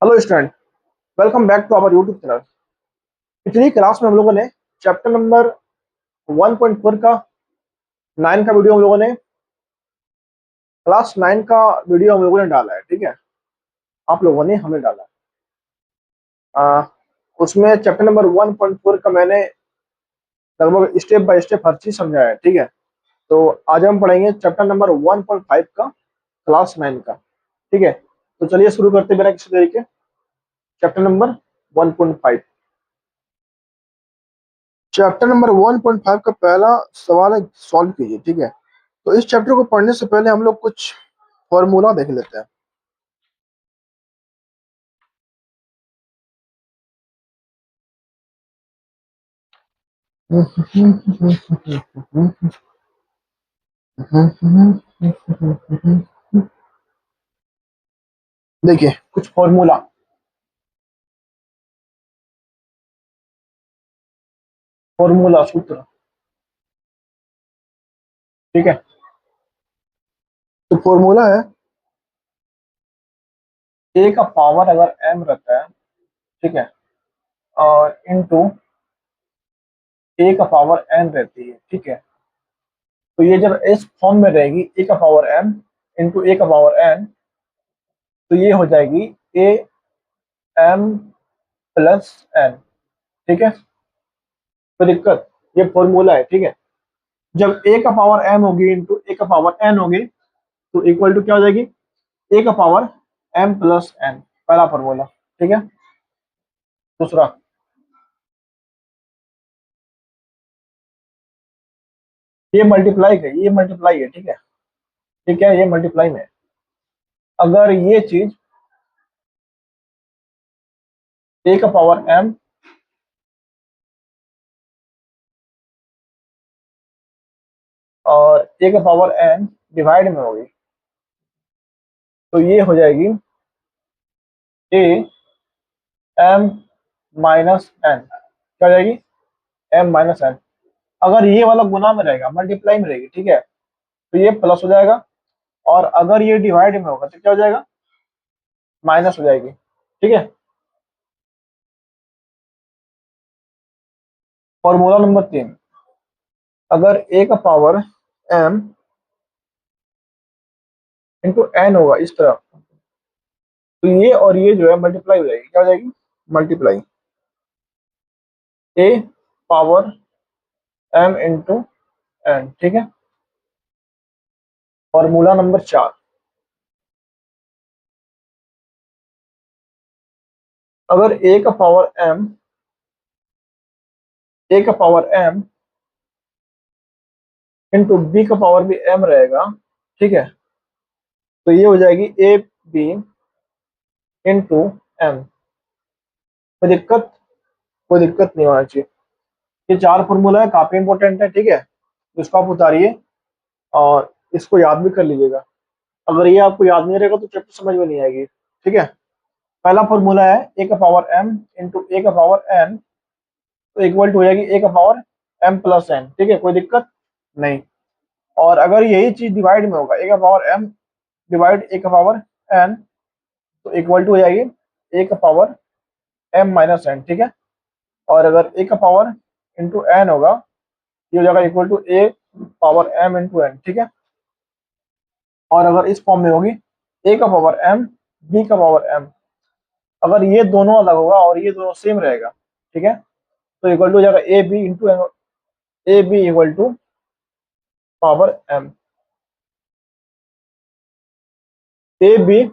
Hello student, welcome back to our YouTube channel. पिछली class में हम लोगों ने चैप्टर नंबर 1.4 का 9 का वीडियो हम लोगों ने क्लास 9 का वीडियो हम लोगों ने डाला है। ठीक है, आप लोगों ने हमें डाला है। उसमें चैप्टर नंबर 1.4 का मैंने लगभग स्टेप बाय स्टेप हर चीज समझाया है। ठीक है, तो आज हम पढ़ेंगे चैप्टर नंबर 1.5 का क्लास 9 का। ठीक है, तो चलिए शुरू करते बिना किसी तरीके चैप्टर नंबर 1.5। चैप्टर नंबर 1.5 का पहला सवाल है, सॉल्व कीजिए। ठीक है, तो इस चैप्टर को पढ़ने से पहले हम लोग कुछ फॉर्मूला देख लेते हैं। देखिए कुछ फॉर्मूला। फॉर्मूला सूत्र। ठीक है, तो फॉर्मूला है ए का पावर अगर एम रहता है, ठीक है, और इनटू ए का पावर एन रहती है। ठीक है, तो ये जब इस फॉर्म में रहेगी ए का पावर एम इंटू ए का पावर एन, तो ये हो जाएगी ए एम प्लस एन। ठीक है, कोई दिक्कत? ये फॉर्मूला है। ठीक है, जब ए का पावर एम होगी इंटू ए का पावर एन होगी, तो इक्वल टू क्या हो जाएगी? ए का पावर एम प्लस एन। पहला फॉर्मूला। ठीक है, दूसरा ये मल्टीप्लाई है, ये मल्टीप्लाई है। ठीक है, ठीक है, ये मल्टीप्लाई में है। अगर ये चीज ए का पावर एम और ए का पावर एन डिवाइड में होगी, तो ये हो जाएगी ए एम माइनस एन। क्या हो जाएगी? M minus N. अगर ये वाला गुना में रहेगा, मल्टीप्लाई में रहेगी, ठीक है, तो ये प्लस हो जाएगा। और अगर ये डिवाइड में होगा तो क्या हो जाएगा? माइनस हो जाएगी। ठीक है, फॉर्मूला नंबर 3, अगर ए का पावर एम इंटू एन होगा इस तरह, तो ये और ये जो है मल्टीप्लाई हो जाएगी। क्या हो जाएगी? मल्टीप्लाई। ए पावर एम इंटू एन। ठीक है, फॉर्मूला नंबर 4, अगर ए का पावर एम इंटू बी का पावर भी एम रहेगा, ठीक है, तो ये हो जाएगी ए बी इंटू एम। कोई दिक्कत? कोई दिक्कत नहीं होना चाहिए। ये 4 फॉर्मूला है, काफी इंपॉर्टेंट है। ठीक है, तो इसको आप उतारिए और इसको याद भी कर लीजिएगा। अगर ये आपको याद नहीं रहेगा तो चैप्टर समझ में नहीं आएगी। ठीक है, पहला फॉर्मूला है ए का पावर एम इंटू ए का पावर एन, तो इक्वल टू हो जाएगी ए का पावर एम प्लस एन। ठीक है, कोई दिक्कत नहीं। और अगर यही चीज डिवाइड में होगा, ए का पावर एम डिवाइड ए का पावर एन, तो इक्वल टू हो जाएगी ए का पावर एम माइनस एन। ठीक है, और अगर ए का पावर इंटू एन होगा, ये हो जाएगा equal to A power M into N. ठीक है, और अगर इस फॉर्म में होगी ए का पावर एम बी का पावर एम, अगर ये दोनों अलग होगा और ये दोनों सेम रहेगा, ठीक है, तो इक्वल टू हो जाएगा A B into A B equal to power M. A B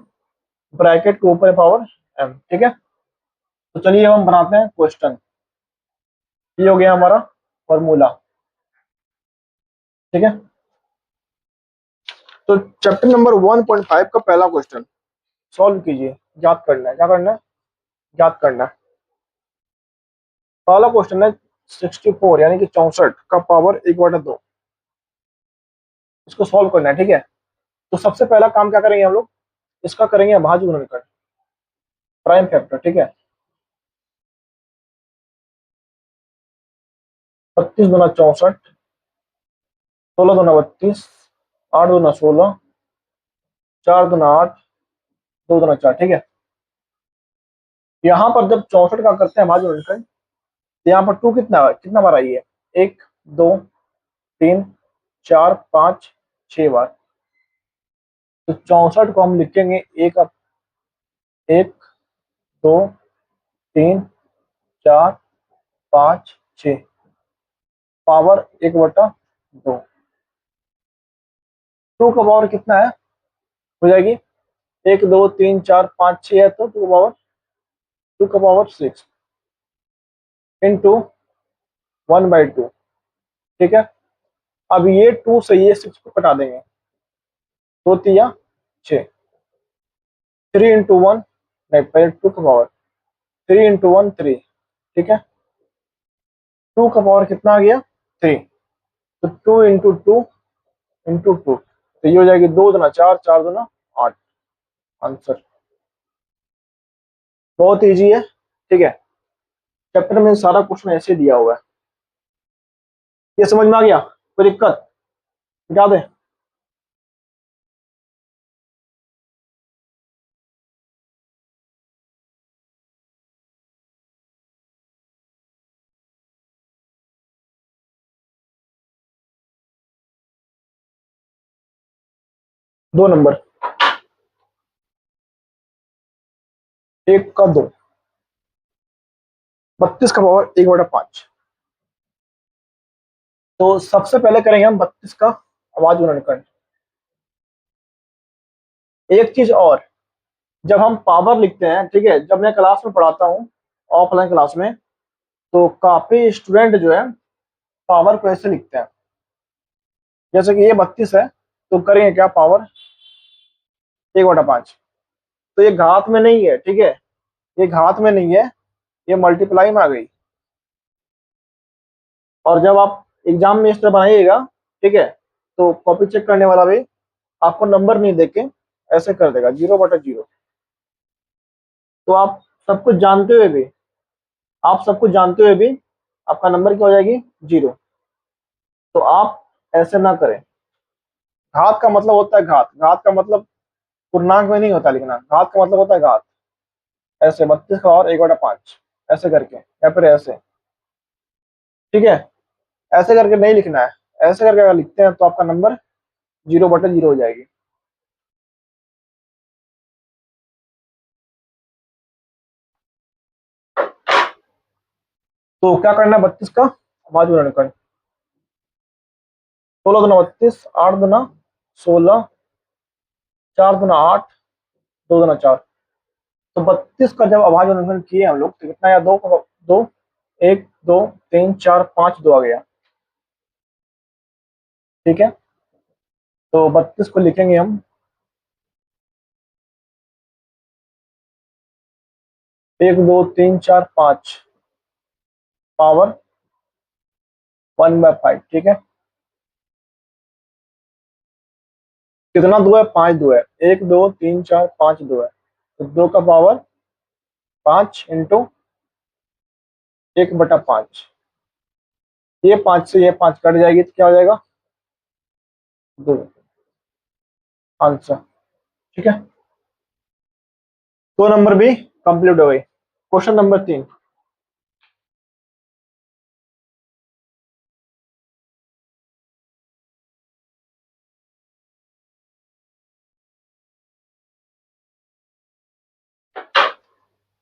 bracket के ऊपर पावर एम। ठीक है, तो चलिए हम बनाते हैं क्वेश्चन। ये हो गया हमारा फॉर्मूला। ठीक है, तो चैप्टर नंबर 1.5 का पहला क्वेश्चन सॉल्व कीजिए। याद करना है, क्या करना है? याद करना है। पहला क्वेश्चन है 64 यानी कि 64 का पावर 1/2। इसको सॉल्व करना है। ठीक है, तो सबसे पहला काम क्या करेंगे हम लोग? इसका करेंगे अभाज्य गुणनखंड, प्राइम फैक्टर। ठीक है, 32 × 64, 16 × 32, 8 × 16, 4 × 8, 2 × 4। ठीक है, यहाँ पर जब 64 का करते हैं भाज्य गुणनखंड, तो यहाँ पर 2 कितना बार आई है? 1 2 3 4 5 6 बार। तो 64 को हम लिखेंगे एक 2 3 4 5 6 पावर 1/2। 2 का पावर कितना है? हो जाएगी 1 2 3 4 5 6 है, तो 2 का पावर 6 इंटू 1/2। ठीक है, अब ये 2 से ये 6 को कटा देंगे, 2 तिया 6, 3 इंटू 1, नहीं पहले 2 का पावर, 3 इंटू 1 3। ठीक है, 2 का पावर कितना आ गया? 3। तो 2 इंटू 2 इंटू 2, तो ये हो जाएगी 2 दूना 4, 4 दूना 8। आंसर बहुत इजी है। ठीक है, चैप्टर में सारा क्वेश्चन ऐसे दिया हुआ है। ये समझ में आ गया? कोई दिक्कत? मिटा दे। 2 नंबर, 1 का 2, 32 का पावर 1/5। तो सबसे पहले करेंगे हम 32 का आवाज गुणनखंड। एक चीज और, जब हम पावर लिखते हैं, ठीक है, जब मैं क्लास में पढ़ाता हूँ ऑफलाइन क्लास में, तो काफी स्टूडेंट जो है पावर को ऐसे लिखते हैं, जैसे कि ये 32 है, तो करेंगे क्या? पावर 1/5। तो ये घात में नहीं है, ठीक है, ये घात में नहीं है, ये मल्टीप्लाई में आ गई। और जब आप एग्जाम में इस तरह बनाइएगा, ठीक है, तो कॉपी चेक करने वाला भी आपको नंबर नहीं देके ऐसे कर देगा 0/0। तो आप सब कुछ जानते हुए भी आपका नंबर क्या हो जाएगी? 0। तो आप ऐसे ना करें। घात का मतलब होता है घात, घात का मतलब पूर्णांक में नहीं होता लिखना, घात का मतलब होता है घात। ऐसे 32 का और 1/5 ऐसे करके, या फिर ऐसे। ठीक है, ऐसे करके नहीं लिखना है। ऐसे करके अगर लिखते हैं तो आपका नंबर 0/0 हो जाएगी। तो क्या करना है? 32 का आवाज गुणनखंड, 16 दूना 32, 8 दूना 16, 4 दूना 8, 2 दूना 4। तो 32 का जब आवाज गुणनखंड किए हम लोग, तो कितना आया? 2 1 2 3 4 5 2 आ गया। ठीक है, तो 32 को लिखेंगे हम 1 2 3 4 5 पावर 1/5। ठीक है, कितना 2 है? 5 2 है। 1 2 3 4 5 2 है, तो 2 का पावर 5 इंटू 1/5। ये 5 से ये 5 कट जाएगी, तो क्या हो जाएगा? 2। आंसर। ठीक है, 2 नंबर भी कंप्लीट हो गई। Question number 3।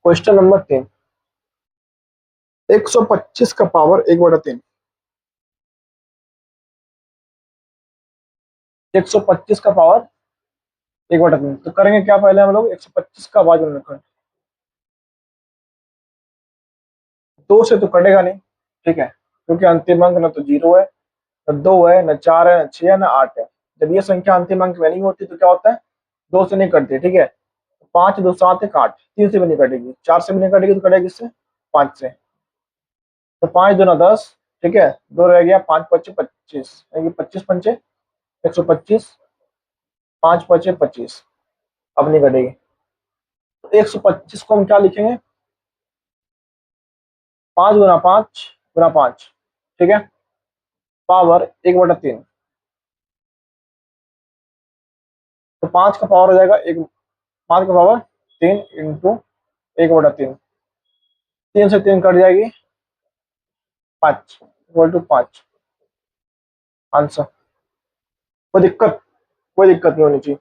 क्वेश्चन नंबर 3, 125 का पावर 1/3। 125 का पावर 1/3, तो करेंगे क्या? पहले हम लोग 125 का आवाज गुणनखंड। 2 से तो कटेगा नहीं, ठीक है, क्योंकि अंतिम अंक ना तो 0 है, न 2 है, न 4 है, न 6 है, न 8 है। जब ये संख्या अंतिम अंक में नहीं होती तो क्या होता है? 2 से नहीं कटती। ठीक है, 5 2 7 1 8, 3 से भी नहीं कटेगी, 4 से भी नहीं कटेगी, तो कटेगी इससे 5 से। तो 5 दूना 10, ठीक है, 2 रह गया, 5 5 25, 25 पंचे 125, 5 5 25, अब नहीं कटेगी। तो 125 को हम क्या लिखेंगे? 5 गुना 5 गुना 5, ठीक है, पावर 1/3। तो 5 का पावर हो जाएगा 1, 5 का पावर 3 इंटू 1/3। तीन से तीन कट जाएगी, 5 इक्वल टू 5 आंसर। कोई दिक्कत नहीं होनी चाहिए।